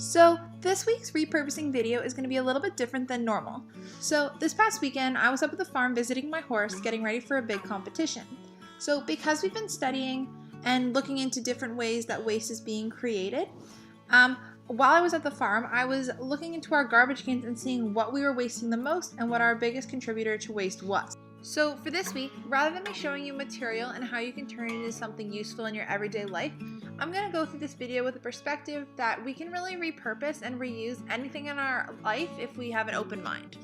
So this week's repurposing video is going to be a little bit different than normal. So this past weekend I was up at the farm visiting my horse, getting ready for a big competition. So because we've been studying and looking into different ways that waste is being created, while I was at the farm I was looking into our garbage cans and seeing what we were wasting the most and what our biggest contributor to waste was. So for this week, rather than me showing you material and how you can turn it into something useful in your everyday life, I'm going to go through this video with a perspective that we can really repurpose and reuse anything in our life if we have an open mind.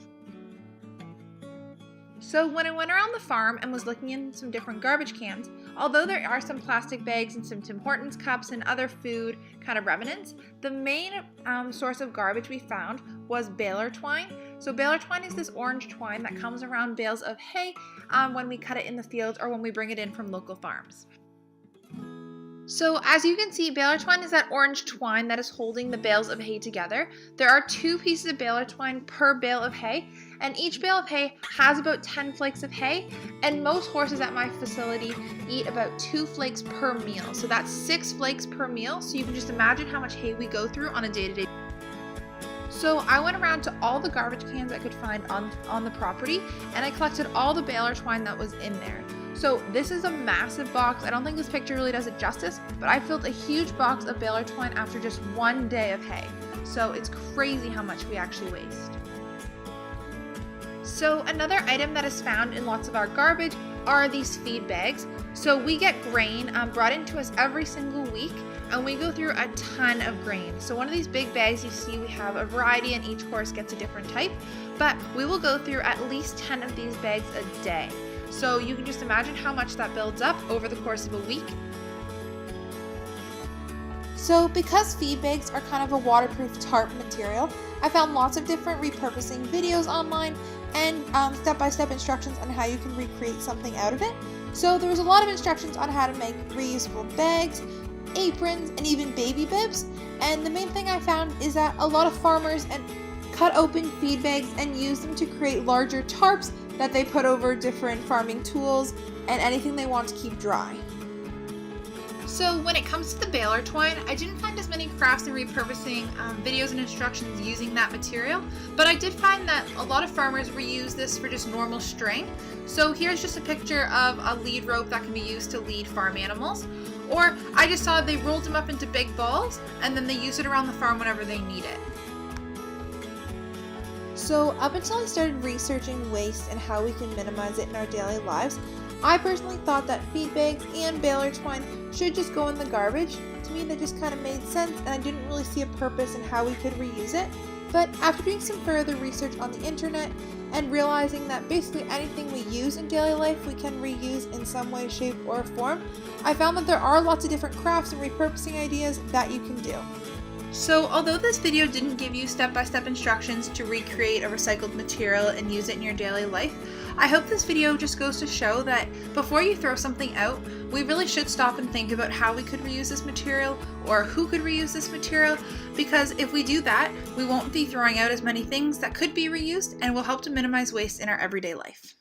So when I went around the farm and was looking in some different garbage cans, although there are some plastic bags and some Tim Hortons cups and other food kind of remnants, the main source of garbage we found was baler twine. So baler twine is this orange twine that comes around bales of hay when we cut it in the fields or when we bring it in from local farms. So as you can see, baler twine is that orange twine that is holding the bales of hay together. There are 2 pieces of baler twine per bale of hay, and each bale of hay has about 10 flakes of hay, and most horses at my facility eat about 2 flakes per meal. So that's 6 flakes per meal, so you can just imagine how much hay we go through on a day-to-day. So I went around to all the garbage cans I could find on the property, and I collected all the baler twine that was in there. So this is a massive box. I don't think this picture really does it justice, but I filled a huge box of baler twine after just 1 day of hay. So it's crazy how much we actually waste. So another item that is found in lots of our garbage are these feed bags. So we get grain brought into us every single week, and we go through a ton of grain. So one of these big bags you see, we have a variety and each horse gets a different type, but we will go through at least 10 of these bags a day. So you can just imagine how much that builds up over the course of a week. So because feed bags are kind of a waterproof tarp material, I found lots of different repurposing videos online and step-by-step instructions on how you can recreate something out of it. So there was a lot of instructions on how to make reusable bags, aprons, and even baby bibs. And the main thing I found is that a lot of farmers cut open feed bags and use them to create larger tarps that they put over different farming tools and anything they want to keep dry. So when it comes to the baler twine, I didn't find as many crafts and repurposing videos and instructions using that material, but I did find that a lot of farmers reuse this for just normal string. So here's just a picture of a lead rope that can be used to lead farm animals. Or I just saw they rolled them up into big balls and then they use it around the farm whenever they need it. So up until I started researching waste and how we can minimize it in our daily lives, I personally thought that feed bags and baler twine should just go in the garbage. To me that just kind of made sense, and I didn't really see a purpose in how we could reuse it. But after doing some further research on the internet and realizing that basically anything we use in daily life we can reuse in some way, shape, or form, I found that there are lots of different crafts and repurposing ideas that you can do. So although this video didn't give you step-by-step instructions to recreate a recycled material and use it in your daily life, I hope this video just goes to show that before you throw something out, we really should stop and think about how we could reuse this material or who could reuse this material, because if we do that, we won't be throwing out as many things that could be reused and will help to minimize waste in our everyday life.